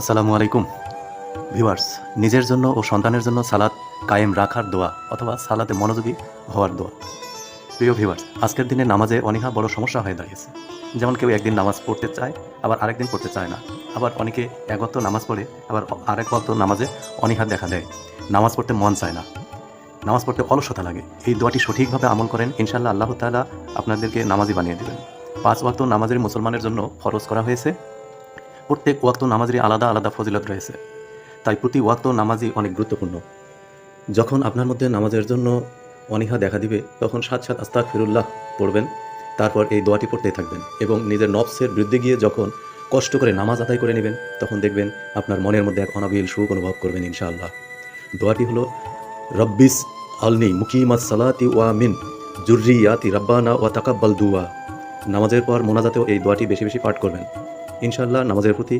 আসসালামু আলাইকুম ভিউয়ার্স। নিজের জন্য ও সন্তানের জন্য সালাত কায়েম রাখার দোয়া অথবা সালাতে মনোযোগী হওয়ার দোয়া। প্রিয় ভিউয়ার্স, আজকের দিনে নামাজে অনীহা বড় সমস্যা হয়ে দাঁড়িয়েছে। যেমন কেউ একদিন নামাজ পড়তে চায়, আবার আরেকদিন পড়তে চায় না। আবার অনেকে এক ওয়াক্ত নামাজ পড়ে, আবার আরেক ওয়াক্ত নামাজে অনীহা দেখা দেয়। নামাজ পড়তে মন চায় না, নামাজ পড়তে অলসতা লাগে। এই দোয়াটি সঠিকভাবে আমল করেন, ইনশাআল্লাহ আল্লাহ তাআলা আপনাদেরকে নামাজি বানিয়ে দেবেন। 5 ওয়াক্ত নামাজের মুসলমানের জন্য ফরজ করা হয়েছে। প্রত্যেক ওয়াক্ত নামাজেরই আলাদা আলাদা ফজিলত রয়েছে, তাই প্রতি ওয়াক্ত নামাজই অনেক গুরুত্বপূর্ণ। যখন আপনার মধ্যে নামাজের জন্য অনীহা দেখা দিবে, তখন 7 আস্তাগফিরুল্লাহ পড়বেন। তারপর এই দোয়াটি পড়তেই থাকবেন এবং নিজের নফসের বিরুদ্ধে গিয়ে যখন কষ্ট করে নামাজ আদায় করে নেবেন, তখন দেখবেন আপনার মনের মধ্যে এক অনাবিল সুখ অনুভব করবেন ইনশাআল্লাহ। দোয়াটি হলো রব্বিস আলনি মুকিমাস সালাতি ওয়া মিন যুররিয়াতি রাব্বানা ওয়া তাকাব্বাল দুয়া। নামাজের পর মোনাজাতেও এই দোয়াটি বেশি বেশি পাঠ করবেন। ইনশাআল্লাহ নামাজের প্রতি